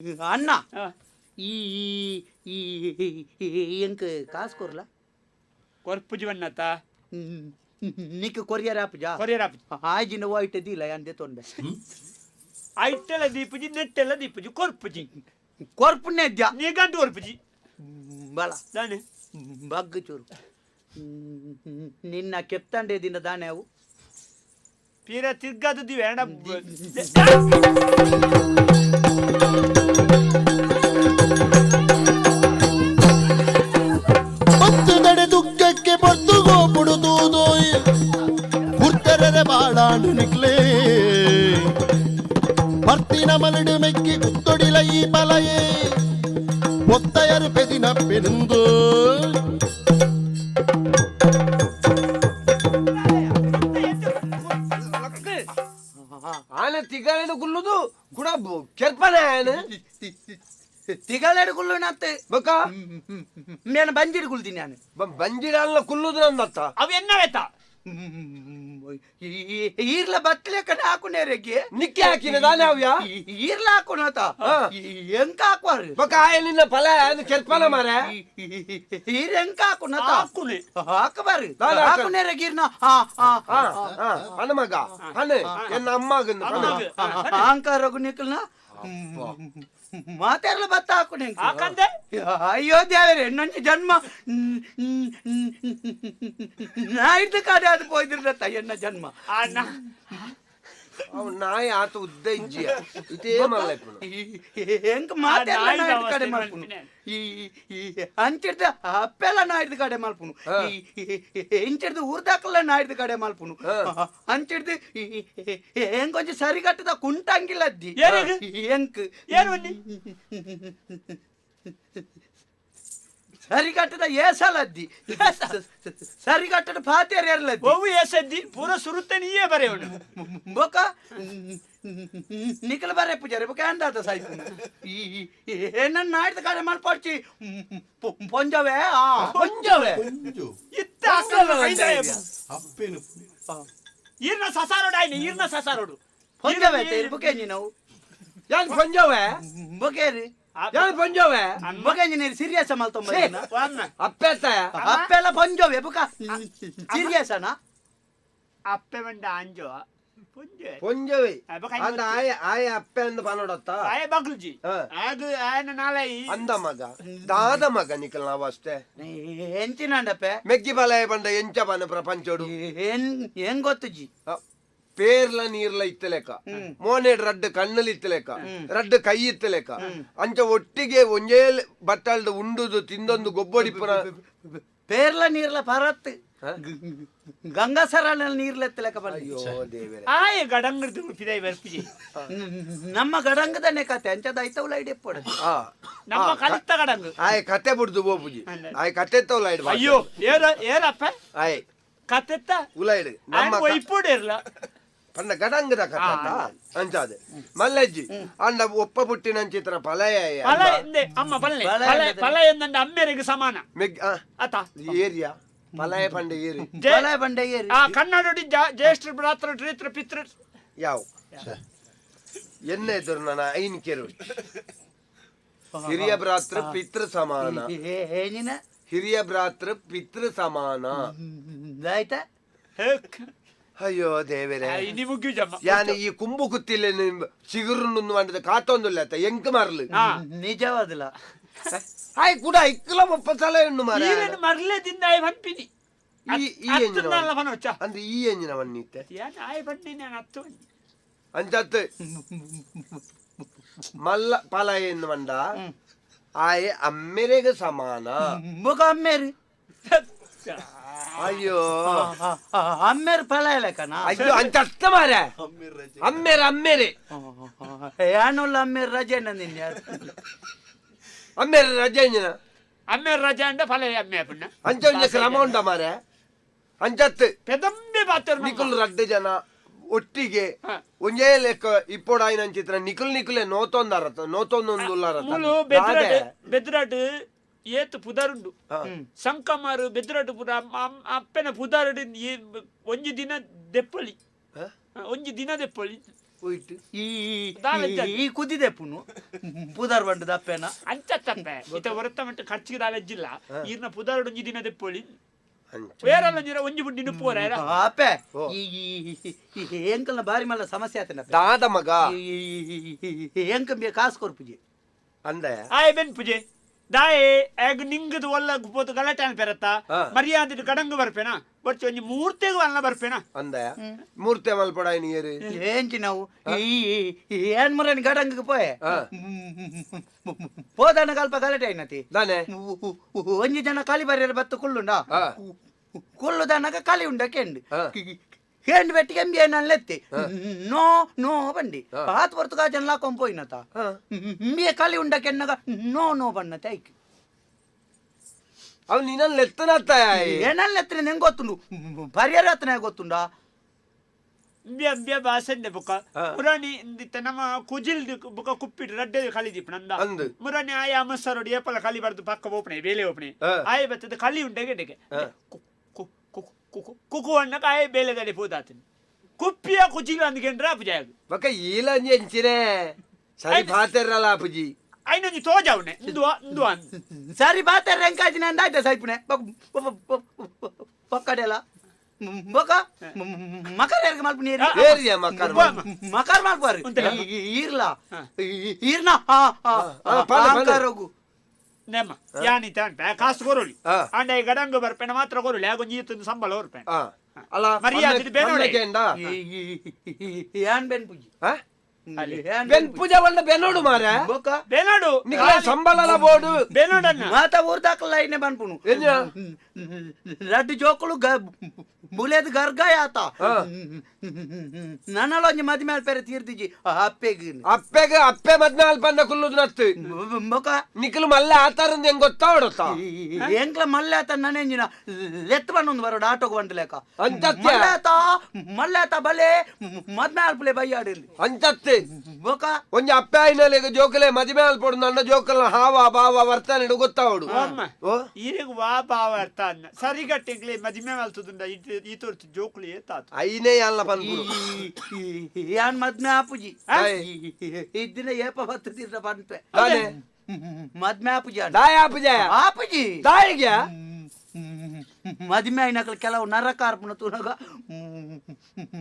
ಅಣ್ಣ ಈ ಎಂಕ್ ಕಾಸು ಕೊರ್ಲ ಕೊರ್ಪುಜಿ ಬಣ್ಣತ ನಿಕ್ ಕೊರಿಯರ್ ಆಪುಜಾ ಕೊರಿಯರ್ ಆಪುಜಿ ಆಯ್ಜಿನ ವೈಟ್ ದಿಲ್ಲ ಅಂದೆ ತೊಂದೆ ಐಟೆಲ್ಲ ದೀಪುಜಿ ನೆಟ್ಟೆಲ್ಲ ದೀಪುಜಿ ಕೊರ್ಪುಜಿ ಕೊರ್ಪುನ್ನೆ ಇದ್ಯಾ ನೀಗಂಟು ಕೊರ್ಪುಜಿ ಬಲ ದಾನೆ ಬಗ್ಗ ಚೂರು ನಿನ್ನ ಕೆಪ್ತಂಡೆ ದಿನ ದಾನೆ ಅವು ಪೀರ ತಿರ್ಗಾದು ದಿವೆ ಅಣ್ಣ ದುಃಖಕ್ಕೆ ಬರ್ತುಗೋ ಬಿಡುವುದು ಗುರ್ತರರೆ ಬಾಳಾಂಡು ನಿಕ್ಲೇ ಬರ್ತಿನ ಮಲಡು ಮೆಕ್ಕಿ ಕುತ್ತೊಡಿಲ ಈ ಬಲಯೇ ಒತ್ತಯರು ಪೆದಿನ ಪೆರಿಂದು ಆನೆ ತಿಗಳೆಡು ಗುಲ್ಲುದು ಕೂಡ ಕೆರ್ಪನೆ ಆನೆ ತಿಗಳೆಡು ಗುಳ್ಳು ನತ್ತೆ ಬಕ నేను ಬಂಜಿಡ್ ಗುಳ್ತೀನಿ ನಾನು ಬಂಜಿಡಲ್ಲ ಕುಲ್ಲುದು ನನ್ನತ್ತ ಅವು ಎನ್ನವೇತ ಈರ್ಲ ಬತ್ತಲೆಕ್ಕ ಹಾಕುನೇರೆಗೆ ನಿಕ್ಕಿ ಹಾಕಿನ ದಾನೆ ಅವ್ಯಾ ಈರ್ಲ ಹಾಕೋಣತ ಎಂಕ ಹಾಕುವಾರು ಬಕ ಆಯ ನಿನ್ನ ಫಲ ಅದು ಕೆರ್ಪನ ಮಾರ ಈರ್ ಎಂಕ ಹಾಕೋಣತ ಹಾಕುನೆ ಹಾಕಬಾರು ಹಾಕುನೇರೆಗೆ ಈರ್ನ ಹಣ ಮಗ ಹಣ ಎನ್ನ ಅಮ್ಮಗಂದು ಅಹಂಕಾರಗು ನಿಕ್ಕಲ್ನ ಮಾತಾಡ್ಲ ಬತ್ತ ಹಾಕೋಣ ಹಾಕಂದೆ ಅಯ್ಯೋ ದೇವರೇ ನನ್ನ ಜನ್ಮ ನಾಯ್ದು ಕಾಡೆ ಅದು ಹೋಯ್ದಿರತ್ತ ಎನ್ನ ಜನ್ಮ ಅಣ್ಣ ಅವ್ ನಾಯಿ ಆತ ಉದ್ದ ಇಜ್ಜಿಯ ಇದೇ ಮಲ್ಲ ಹೆಂಗ್ ಮಾತಾಡ್ಲ ನಾಯ್ದು ಕಡೆ ಮಾಡ್ಪುನು ಅಂಚಿಡ್ದ ಅಪ್ಪೆಲ್ಲ ನಾಯ್ದು ಕಡೆ ಮಾಡ್ಪುನು ಇಂಚಿಡ್ದು ಊರ್ದಾಕಲ್ಲ ನಾಯ್ದು ಕಡೆ ಮಾಡ್ಪುನು ಅಂಚಿಡ್ದು ಹೆಂಗೊಂಚು ಸರಿ ಕಟ್ಟದ ಕುಂಟಂಗಿಲ್ಲ ಅದ್ದಿ ಹೆಂಕ್ ಏನು ಬನ್ನಿ ಸರಿ ಕಟ್ಟದ ಏಸಲದ್ದಿ ಸರಿ ಕಟ್ಟದ ಪಾತೇರ್ ಏರ್ಲದ್ದಿ ಬಹು ಏಸದ್ದಿ ಪೂರ ಸುರುತ್ತೆ ನೀಯೇ ಬರೆಯೋಣ ಬೊಕ ನಿಕಲ್ ಬರೆ ಪೂಜಾರಿ ಬೊಕ ಅಂದಾದ ಸಾಯ್ತು ಏನನ್ನ ನಾಯ್ದು ಕಡೆ ಮಾಡ್ಪಡ್ಚಿ ಪೊಂಜವೇ ಪೊಂಜವೇ ಇತ್ತ ಈರ್ನ ಸಸಾರೋಡು ಈರ್ನ ಸಸಾರೋಡು ಪೊಂಜವೇ ಬೊಕೆ ನಾವು ಯಾನ್ ಪಂಜವೇ ಬೊಕೇರಿ ಯಾನ್ ಪಂಜವೇ ಬೊಕೆ ನೀರು ಸೀರಿಯಸ್ ಮಲ್ತೊಂಬ ಅಪ್ಪೆತ್ತಾಯ ಅಪ್ಪೆಲ್ಲ ಪೊಂಜವೇ ಬೊಕ ಸೀರಿಯಸ್ನಾ ಅಪ್ಪೆ ಬಂಡ ಅಂಜೋ ಪೊಂಜವೇ ಅದ ಆಯ ಆಯ ಅಪ್ಪೆ ಅಂದು ಪನೋಡತ್ತ ಆಯ ಬಗ್ಲುಜಿ ಅದು ಆಯನ ನಾಳೆ ಅಂದ ಮಗ ದಾದ ಮಗ ನಿಕಲ್ ನಾವು ಅಷ್ಟೇ ಎಂಚಿನಂಡಪ್ಪೆ ಮೆಗ್ಗಿ ಬಲಯ ಬಂಡ ಎಂಚ ಬನ ಪ್ರಪಂಚೋಡು ಹೆಂಗ್ ಗೊತ್ತು ಜಿ పేర్ల నీర్ల ఇత్తలేక మోనేడు రడ్డు కన్నులు ఇత్తలేక రడ్డు కై ఇత్తలేక అంచ ఒట్టిಗೆ ಒಂಜೇ ಬಟ್ಟಲ್ದು ಉಂಡುದು ತಿಂದೊಂದು ಗೊಬ್ಬೊಡಿಪುನ ಪೇರ್ಲ ನೀರ್ಲ ಪರತ್ ಗಂಗಾಸರ ನೀರ್ಲೆತ್ತಲೆಕ್ಕ ಅಯ್ಯೋ ದೇವರೇ ಆಯ ಗಡಂಗದ ಉಪಿದೈ ಬರ್ಪಿಜಿ ನಮ್ಮ ಗಡಂಗದನೆ ಕತೆ ಅಂಚದ ಐತವಲ ಐಡೆ ಪಡ ನಮ್ಮ ಕಲಿತ ಗಡಂಗ ಆಯ ಕತೆ ಬಿಡ್ದು ಬೋಪುಜಿ ಆಯ ಕತೆ ತವಲ ಐಡ್ ಅಯ್ಯೋ ಏರಪ್ಪ ಆಯ ಕತೆತ್ತ ಉಲೈಡ್ ನಮ್ಮ ವೈಪುಡಿರ್ಲ ಪಂಡ ಗಡಂಗದ ಕತೆ ಅಂಚಾದೆ ಮಲ್ಲಜ್ಜಿ ಅಂಡ ಒಪ್ಪ ಪುಟ್ಟಿನ ಚಿತ್ರ ಪಲಯ ಪಲ ಎಂದೆ ಅಮ್ಮ ಪಲ್ಲೆ ಪಲ ಎಂದಂಡ ಅಮ್ಮೆರಿಗೆ ಸಮಾನ ಮೆಗ್ ಅತ ಏರಿಯಾ ಪಲಯ ಪಂಡ ಏರಿ ಪಲಯ ಪಂಡ ಏರಿ ಆ ಕನ್ನಡಡಿ ಜ್ಯೇಷ್ಠ ಭ್ರಾತೃ ಶ್ರೀತ್ರ ಪಿತೃ ಯಾವ ಎನ್ನ ಎದುರು ನನ್ನ ಐನ್ ಕೆರು ಹಿರಿಯ ಭ್ರಾತೃ ಪಿತೃ ಸಮಾನ ಏನಿನ ಹಿರಿಯ ಭ್ರಾತೃ ಪಿತೃ ಸಮಾನ ಆಯ್ತಾ ಅಯ್ಯೋ ದೇವರೇ ಇನಿ ಮುಗ್ಗಿ ಜಮ್ಮ ಯಾನ ಈ ಕುಂಬು ಕುತ್ತಿಲ್ಲ ಚಿಗುರು ಮಾಡಿದ ಕಾತೊಂದುಲ್ಲ ಎಂಕ್ ಮಾರ್ಲು ನಿಜವಾದಲ್ಲ ಆಯ್ ಕೂಡ ಇಕ್ಕಲ ಒಪ್ಪ ಸಲ ಹೆಣ್ಣು ಮಾರ ಈವೆನ್ ಮರ್ಲೆದಿಂದ ಆಯ್ ಬಂಪಿನಿ ಈ ಎಂಜಿನ ಪನೋಚ್ಚ ಅಂದ್ರೆ ಈ ಎಂಜಿನ ಬನ್ನಿತ್ತೆ ಯಾನ್ ಆಯ್ ಬಂಡಿ ನಾನು ಹತ್ತು ಅಂಚತ್ತು ಮಲ್ಲ ಪಲ ಎಂದು ಬಂಡ ಆಯ್ ಅಮ್ಮೆರೆಗೆ ಸಮಾನ ಬೊಕ ಅಮ್ಮೇರಿ ಅಯ್ಯೋ ಅಮ್ಮೇರ್ ಫಲ ಇಲ್ಲಕನ ಅಯ್ಯೋ ಅಂತ ಅರ್ಥ ಮಾರ ಅಮ್ಮೆರೆ ಅಮ್ಮೆರೆ ಯಾನುಲ್ಲ ಅಮ್ಮೇರ್ ರಜೆ ನಿನ್ನ ಅಮ್ಮೆರೆ ರಜೆ ಎಂಜಿನ ಅಮ್ಮೆ ರಜಾ ಅಂಡ ಫಲ ಅಮ್ಮೆ ಪುಣ್ಣ ಅಂಚ ಒಂಜ ಕ್ರಮ ಉಂಟ ಮಾರ ಅಂಚತ್ತು ಪೆದಂಬೆ ಬಾತರು ನಿಕುಲ್ ರಡ್ಡು ಜನ ಒಟ್ಟಿಗೆ ಒಂಜೇ ಲೆಕ್ಕ ಇಪ್ಪೋಡಾಯಿನ ಚಿತ್ರ ನಿಕುಲ್ ನಿಕುಲೆ ನೋತೊಂದೊಂದು ಮೂಲು ಬೆದ್ರಾಟ್ ಏತ್ ಪುದರುಂಡು ಸಂಕಮಾರು ಬೆದ್ರಾಟ್ ಪುರ ಅಪ್ಪೆನ ಪುದರುಡು ಒಂಜಿ ದಿನ ದೆಪ್ಪಳಿ ಒಂಜಿ ದಿನ ದೆಪ್ಪಳಿ ಹೋಯ್ತು ಈ ಕುದಿದೆಪ್ಪುನು ಪುದರ್ ಬಂಡು ದಪ್ಪೇನ ಅಂಚ ತಪ್ಪೆ ಇತ ಹೊರತ ಮಟ್ಟ ಖರ್ಚಿಗೆ ದಾಲೆಜ್ಜಿಲ್ಲ ಈರ್ನ ಪುದಾರ್ಡ್ ಒಂಜಿ ದಿನ ದೆಪ್ಪೊಳಿ ಅಂಚ ಬೇರೆಲ್ಲ ಒಂಜಿರ ಒಂಜಿ ಬುಡ್ಡಿನ ಪೋರ ಅಪ್ಪೆ ಈ ಎಂಕಲ್ನ ಬಾರಿ ಮಲ್ಲ ಸಮಸ್ಯೆ ಆತನ ದಾದ ಮಗ ಎಂಕಂಬಿಯ ಕಾಸು ಕೊರ್ಪುಜಿ ಅಂದೆ ಆಯ್ ಬೆನ್ ಪೂಜೆ ದಾಯೆ ಆಗ ನಿಂಗದು ಒಲ್ಲ ಪೋತು ಗಲಾಟೆ ಅನ್ಪೆರತ್ತ ಮರ್ಯಾದೆ ಕಡಂಗು ಬರ್ಪೇನಾ ಬರ್ಚಿ ಒಂಜಿ ಮೂರ್ತೆಗೂ ಅಲ್ಲ ಬರ್ಪೇನಾ ಅಂದೆ ಮೂರ್ತಿ ಮಲ್ಪಡ ನೀರು ఏంచి ನಾವು ಏನ್ ಮರನ್ ಗಡಂಗಕ್ಕೆ ಪೋಯೆ పోదాన కల్ప గలటే అయినతి ದಾನೆ ಒಂಜಿ ಜನ ಕಾಲಿ ಬರ್ಯಾರ ಬತ್ತು ಕುಳ್ಳುಂಡ ಕುಳ್ಳು ದನಗ ಕಾಲಿ ಉಂಡಕೆಂಡು ಹೆಂಡು ಬೆಟ್ಟಿಗೆ ಎಂಬಿ ಏನಲ್ಲೆತ್ತಿ ನೋ ನೋ ಬಂಡಿ ಹಾತ್ ಬರ್ತುಗ ಜನ ಕೊಂಪೋಯ್ನತ ಎಂಬಿಯ ಕಾಲಿ ಉಂಡಕೆನ್ನಗ ನೋ ನೋ ಬಣ್ಣತೆ ಐಕ್ ಅವ್ ನಿನ್ನ ಎತ್ತನತ್ತ ಏನಲ್ಲೆತ್ತಿನ ಹೆಂಗ್ ಗೊತ್ತುಂಡು ಪರಿಹಾರ ಹತ್ತನ ಗೊತ್ತುಂಡ ಬ್ಯಾ ಬ್ಯಾ ಬಾಸಂದೆ ಬುಕ್ಕ ಮುರಾಣಿ ಇಂದಿತ್ತ ನಮ್ಮ ಕುಜಿಲ್ ಬುಕ್ಕ ಕುಪ್ಪಿಟ್ಟು ರಡ್ಡೆ ಖಾಲಿ ದೀಪ ನಂದ ಅಂದು ಮುರಾಣಿ ಆಯ ಅಮ್ಮಸರೋಡಿ ಏಪಲ ಖಾಲಿ ಬರ್ದು ಪಕ್ಕ ಓಪಣೆ ಬೇಲೆ ಓಪಣೆ ಆಯ ಬತ್ತದ ಖಾಲಿ ಉಂಟೆ ಗೆಡೆಗೆ ಕುಕು ಅಣ್ಣಕ ಆಯ ಬೇಲೆ ದಡಿ ಪೋದಾತನಿ ಕುಪ್ಪಿಯ ಕುಜಿಲ್ ಅಂದ್ಕೊಂಡ್ರ ಅಪಜಾಗ ಬಕ ಈಲಂಜಿ ಎಂಚಿನೆ ಸರಿ ಭಾತಿರಲ್ಲ ಅಪ್ಪಜಿ ಐನೊಂಜಿ ತೋಜಾವ್ನೆ ಇಂದು ಇಂದು ಅಂದ್ ಸರಿ ಬಾತ ರೆಂಕಾಜಿನ ಅಂದಾಯ್ತ ಸೈಪುನೆ ಪಕ್ಕಡೆಲ್ಲ ಬೊಕ ಮಕರ್ ಯಾರಿಗೆ ಮಲ್ಪ ನೀರು ಏರಿಯ ಮಕ್ಕರ್ ಮಕರ್ ಮಲ್ಪಾರಿ ಈರ್ಲ ಈರ್ನ ಹೋಗು ನೆಮ್ಮ ಯಾನಿ ತಾಂಟ ಕಾಸು ಕೊರೋಳಿ ಅಂಡ ಈ ಗಡಂಗು ಬರ್ಪೇನ ಮಾತ್ರ ಕೊರೋಳಿ ಆಗ ನೀತು ಸಂಬಳ ಹೊರ್ಪೇನ ಅಲ್ಲ ಮರ್ಯಾದೆ ಬೇನೋಡೆ ಏನ್ ಬೆನ್ ಪೂಜಿ ಬೆನ್ ಪೂಜೆ ಒಳ್ಳೆ ಬೆನ್ನೋಡು ಮಾರ ಬೊಕ ಬೇನಾಡು ನಿಖಲ ಸಂಬಳಲ ಬೋಡು ಬೇನೋಡನ್ನ ಮಾತ ಊರ್ದಾಕಲ್ಲ ಐನೆ ಬನ್ಪುನು ರಡ್ಡು ಜೋಕುಲು ಬುಲೆದ್ ಗರ್ಗಾಯ ಆತ ನನ್ನಲೊಂಜಿ ಮದಿ ಮೇಲೆ ಪೇರೆ ತೀರ್ತಿಜಿ ಅಪ್ಪೆಗೆ ಅಪ್ಪೆ ಮದ್ಮೆ ಅಲ್ಪಂದ ಕುಲ್ಲುದು ನತ್ತು ಬೊಕ ನಿಖಲು ಮಲ್ಲೆ ಆತಾರಂದ ಹೆಂಗ್ ಗೊತ್ತಾ ಹೊಡತ್ತ ಎಂಕ್ಲ ಮಲ್ಲೆ ಆತ ನನೆಂಜಿನ ಲೆತ್ ಬಣ್ಣೊಂದು ಬರೋಡು ಆಟೋಗೆ ಬಂಡ್ಲೇಕ ಅಂತತ್ಯ ಮಲ್ಲೆ ಆತ ಬಲೆ ಮದ್ಮೆ ಅಲ್ಪಲೆ ಬೈಯಾಡಿರ್ಲಿ ಅಂತತ್ತೆ ಬೊಕ ಒಂಜಿ ಅಪ್ಪೆ ಆಯ್ನಲೆ ಜೋಕಲೆ ಮದಿಮೆ ಅಲ್ಪೊಡು ನನ್ನ ಜೋಕಲ್ನ ಹಾವ ಬಾವ ವರ್ತನೆ ಗೊತ್ತಾವಡು ಈಗ ವಾ ಬಾವ ಅರ್ಥ ಅನ್ನ ಸರಿಗಟ್ಟೆಗ್ಲಿ ಮದಿಮೆ ಮಲ್ತುದುಂಡ ಈ ತೋರ್ತು ಜೋಕುಲಿ ಏತಾತು ಐನೇ ಅಲ್ಲ ಬಂದ್ಬಿಡು ಯಾನ್ ಮದ್ಮೆ ಆಪುಜಿ ಇದ್ದಿನ ಏಪ ಬತ್ತು ತೀರ್ಥ ಬಂತೆ ಮದ್ಮೆ ಆಪುಜಿ ದಾಯ ಆಪುಜಾಯ ಆಪುಜಿ ದಾಯಿಗೆ ಮದ್ಮೆ అయినకల్ ಕೆಲವು ನರಕಾರ್ಪಣ ತುನಗ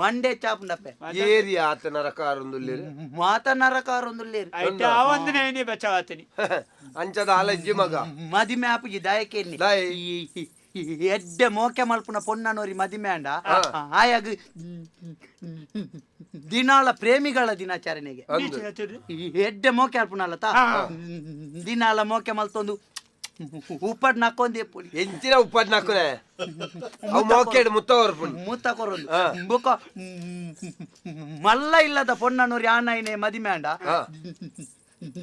ಮಂಡೆ ಚಾಪುಂಡಪ್ಪೆ ಏರಿಯ ಆತ ನರಕಾರೊಂದುಲ್ಲೇರಿ ಮಾತ ನರಕಾರೊಂದುಲ್ಲೇರಿ ಐಟ ಆವಂದನೆ ಏನೇ ಬಚಾವತನಿ ಅಂಚದ ಅಲಜ್ಜಿ ಮಗ ಮದಿಮೆ ಆಪುಜಿ ದಾಯಕೇನಿ ಎಡ್ಡೆ ಮೋಕೆ ಮಲ್ಪುನ ಪೊನ್ನನೋರಿ ಮದಿಮೆ ಅಂಡ ಆಯಾಗ ದಿನಾಳ ಪ್ರೇಮಿಗಳ ದಿನಾಚರಣೆಗೆ ಎಡ್ಡೆ ಮೋಕೆ ಅಲ್ಪುನಲ್ಲತ ದಿನಾಳ ಮೋಕೆ ಮಲ್ತೊಂದು ಉಪ್ಪಡ್ ನಕ್ಕೊಂದೆ ಪುಲಿ ಎಂಚಿನ ಉಪ್ಪಟ್ ನಕ್ಕನೆ ಅವು ಮೋಕೆಡ್ ಮುತ್ತ ಹೊರ್ಪುಂಡು ಮುತ್ತ ಕೊರೊಂದು ಬೊಕ ಮಲ್ಲ ಇಲ್ಲದ ಪೊನ್ನನೋರಿ ಆನೈನೆ ಮದಿಮೆ ಅಂಡ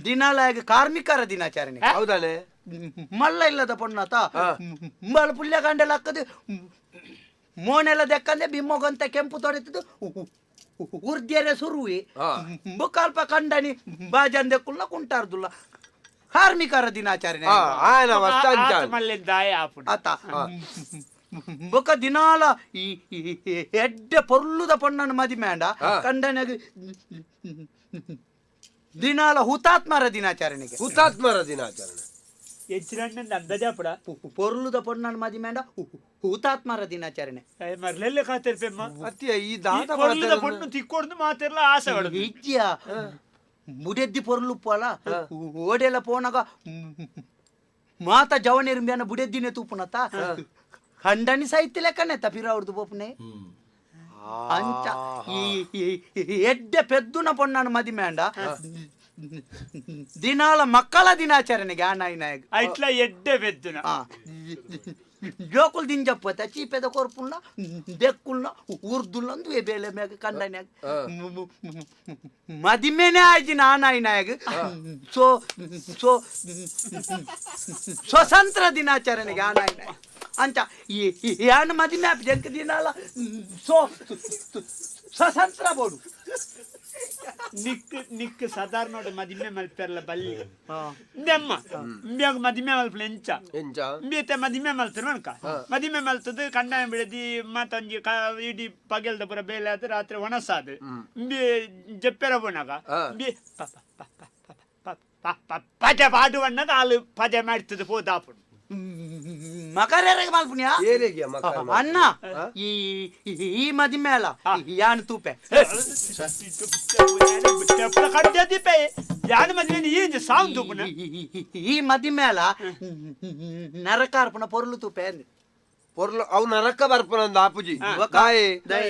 ದಿನಾಳ ಕಾರ್ಮಿಕರ ದಿನಾಚರಣೆ ಹೌದಾನೆ ಮಲ್ಲ ಇಲ್ಲದ ಪೊಣ್ಣತ ಮಳ ಪುಲ್ಯ ಗಂಡೆಲ್ಲ ಹಾಕದು ಮೋನೆಲ್ಲ ದೆಕ್ಕಂದೆ ಬಿಮ್ಮೋಗಂತ ಕೆಂಪು ತೊಡೆತದು ಉರ್ದ್ಯರೆ ಸುರುವಿ ಬುಕ್ಕಲ್ಪ ಕಂಡನಿ ಬಾಜಂದೆ ಕುಲ್ಲ ಕುಂಟಾರ್ದುಲ್ಲ ಕಾರ್ಮಿಕರ ದಿನಾಚರಣೆ ಆತ ಬೊಕ ದಿನಾಲ ಈ ಎಡ್ಡೆ ಪೊರ್ಲುದ ಪೊಣ್ಣನ ಮದಿಮೆ ಅಂಡ ಕಂಡನಾಗ ದಿನಾಲ ಹುತಾತ್ಮರ ದಿನಾಚರಣೆಗೆ ಹುತಾತ್ಮರ ದಿನಾಚರಣೆ ಅಂದಾಜಾಪಡ ಪೊರ್ಲುದ ಪೊಣ್ಣನ ಮದಿಮೆ ಅಂಡ ಹುತಾತ್ಮರ ದಿನಾಚರಣೆ ಮರ್ಲೆಲ್ಲ ಕಾತಿರ್ಪೆಮ್ಮ ಅತ್ಯ ಈ ದಾದ ಪೊರ್ಲುದ ಪೊಣ್ಣು ತಿಕ್ಕೊಡ್ದು ಮಾತಿರ್ಲ ಆಸೆ ಹೊಡೆದು ಇಜ್ಜಿಯ ಬುಡೆದ್ದಿ ಪೊರ್ಲು ಪೋಲ ಓಡೆಲ್ಲ ಪೋನಾಗ ಮಾತ ಜವನಿರ್ಮಿಯನ ಬುಡೆದ್ದಿನೇ ತೂಪುನತ ಖಂಡನಿ ಸಾಹಿತ್ಯ ಲೆಕ್ಕನೆತ್ತ ಪಿರಾವ್ರದು ಪೋಪನೆ ಅಂಚ ಎಡ್ಡೆ ಪೆದ್ದುನ ಪೊಣ್ಣನ ಮದಿಮೆ ಅಂಡ ದಿನಾಳ ಮಕ್ಕಳ ದಿನಾಚರಣೆಗೆ ಆನಾಯಿನಾಯಕ ಐಟ್ಲ ಎಡ್ಡೆ ಪೆದ್ದುನ ಜೋಕುಲ್ ದಿಂಜಪ್ಪತ್ತ ಚೀಪೆದ ಕೊರ್ಪುಲ್ನ ದೆಕ್ಕುಲ್ನ ಉರ್ದುಲ್ಲಂದು ಬೇಲೆ ಮ್ಯಾಗ ಕಂಡನ್ಯಾಗ ಮದಿಮೆನೆ ಆಯ್ತು ಆನಾಯಿನಾಯಕ ಸೊ ಸೊ ಸ್ವತಂತ್ರ ದಿನಾಚರಣೆಗೆ ಆನಾಯಿನಾಯಕ ಅಂಚ ಯಾನ ಮದಿಮೆ ಜಂಕ ದಿನಾಲ ಸೊ ಸ್ವತಂತ್ರ ಬೋಡು ನಿಕ್ ಸಾಧಾರಣ ಮದಿಮೆ ಮಲ್ಪೆರ್ಲ ಬಲ್ಲಿ ಇಂದೆಮ್ಮ ಇಂಬ್ಯಾಗ ಮದಿಮೆ ಮಲ್ಪಲೆ ಎಂಚ ಇಂಬಿಯತ್ತೆ ಮದಿಮೆ ಮಲ್ತರು ಅನ್ಕ ಮದಿಮೆ ಮಲ್ತದ್ದು ಕಣ್ಣಾಯ ಬಿಡದಿ ಮತ್ತೊಂಜಿ ಇಡೀ ಪಗೆಲ್ದ ಪುರ ಬೇಲೆ ಆದ ರಾತ್ರಿ ಒಣಸಾದ ಇಂಬಿ ಜಪ್ಪೆರ ಬೋನಾಗ ಇಂಬಿ ಪಜೆ ಪಾಡುವಣ್ಣಗ ಹಾಲು ಪಜೆ ಮಾಡ್ತದೆ ಹೋದಾಪುಡು ಮಕರೇರೆಗೆ ಮಲ್ಪುಣ್ಯ ಏರೆಗೆ ಮಕ್ಕ ಅಣ್ಣ ಈ ಮದಿಮೆ ಅಲ್ಲ ಯಾನ್ ತೂಪೆ ಕಡ್ಡದಿಪ್ಪೆ ಯಾನ ಮದುವೆ ಏನು ಸಾಂಗ್ ತೂಪುನ ಈ ಮದಿಮೆ ಅಲ್ಲ ನರಕಾರ್ಪಣ ಪೊರ್ಲು ತೂಪೆ ಅಂದೆ ಪೊರ್ಲು ಅವು ನರಕ ಬರ್ಪನಂದ ಆಪುಜಿ ಕಾಯಿ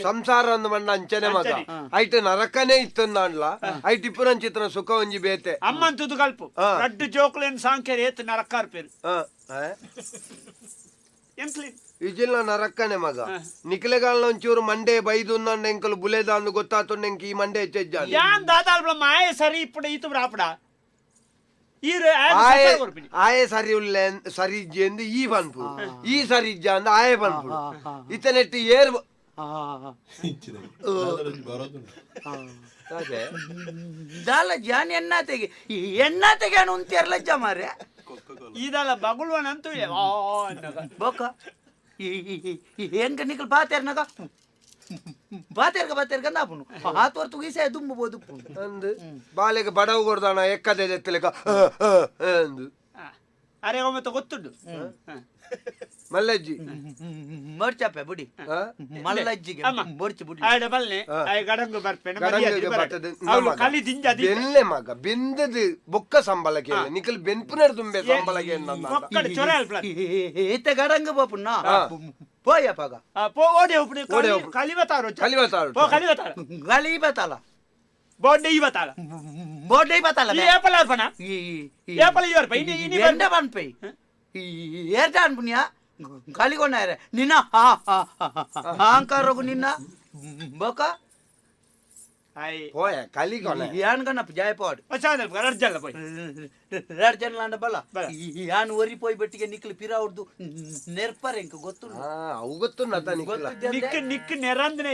ಸಂಸಾರ ಅಂದ ಮಂಡ ಅಂಚನೆ ಮಗ ಐಟ್ ನರಕನೇ ಇತ್ತಂದಾಂಡ್ಲ ಐಟ್ ಇಪ್ಪುರನ್ ಚಿತ್ರ ಸುಖ ಒಂಜಿ ಬೇತೆ ಅಮ್ಮನ್ ತುದು ಕಲ್ಪು ರಡ್ಡು ಜೋಕ್ಲೇನ್ ಸಾಂಖ್ಯರ್ ಏತ್ ನರಕಾರ್ ಪೇರು ಎಂಕ್ಲಿ ಇಜಿಲ್ಲ ನರಕ್ಕನೆ ಮಗ ನಿಖಲೆಗಾಲ್ನ ಒಂಚೂರು ಮಂಡೆ ಬೈದು ನಂಡ ಎಂಕಲು ಬುಲೆದಾಂದು ಗೊತ್ತಾತುಂಡ ಎಂಕ್ ಈ ಮಂಡೆ ಹೆಚ್ಚೆಜ್ಜ ಯಾನ್ ದಾದಾಲ್ಬಳ ಮಾಯ ಸರಿ ಇಪ್ಪಡ ಈತು ರಾಪಡ ಆಯೆ ಸರಿ ಉಳ್ಳೆ ಸರಿ ಇಜ್ಜೆ ಎಂದು ಈ ಬನ್ಪು ಈ ಸರಿ ಇಜ್ಜ ಅಂದ ಆಯೆ ಬನ್ಪು ಇತನೆಟ್ಟು ಏರ್ ದಾಲ ಜಾನ್ ಎಣ್ಣ ತೆಗೆ ಉಂತಿಯರ್ಲಜ್ಜ ಮಾರ್ರೆ ಇದಲ್ಲ ಬಗುಳ್ವನಂತೂ ಬೋಕ ಹೆಂಗ ನಿಕಲ್ ಬಾತೇರ್ನಾಗ ಬಾತೇರ್ಗ ನಾಪುನು ಆತ್ ಹೊರ್ತು ಗೀಸೆ ದುಂಬಬಹುದು ಅಂದು ಬಾಲೆಗೆ ಬಡವು ಕೊಡ್ದಾನ ಎಕ್ಕದೆ ಎತ್ತಲೆಕ ಅಂದು ಅರೆ ಒಮ್ಮೆ ಗೊತ್ತುಂಡು ಮಲ್ಲಜ್ಜಿ ಮರ್ಚಪ್ಪೆ ಬುಡಿ ಮಲ್ಲಜ್ಜಿಗೆ ಬರ್ಚಿ ಬುಡಿ ಆಯ್ಡ ಬಲ್ನೆ ಆಯ್ ಗಡಂಗು ಬರ್ಪೆನ ಕಲಿ ದಿಂಜ ಬೆನ್ನೆ ಮಗ ಬೆಂದದು ಬೊಕ್ಕ ಸಂಬಳ ಕೇಳ ನಿಖಲ್ ಬೆನ್ಪುನರ್ ತುಂಬೆ ಸಂಬಳ ಒಕ್ಕಡ ಚೊರ ಅಲ್ಪ್ಲ ಈತ ಗಡಂಗ ಬೋಪುನ್ನ పోయపగా ఓడే ఇప్పుడు కలివతారు ఓ కలివతారు గలీబతాల బోర్డే ఇవతాల బోర్డే ఇవతాల ఏపల అర్పణ ఏపల ఇవర్ పై ని ఎండ బన్ పై ఏర్దాన్ పుణ్య గలిగొన్నారే నిన్న ఆంకారోగు నిన్న బోక ఐ పోయ కలిగొన యాన్ గన్న జాయపాడు వచ్చాదల్ రర్జల్ల పోయి ರರ್ಜನ್ ಲಾಂಡ ಬಲ ಯಾನ್ ಒರಿ ಪೋಯ್ ಬಟ್ಟಿಗೆ ನಿಕ್ಲಿ ಪಿರಾವ್ದು ನೆರ್ಪರ್ ಎಂಕ ಗೊತ್ತು ಅವು ಗೊತ್ತು ನಿಕ್ ನಿಕ್ ನೆರಂದ್ರೆ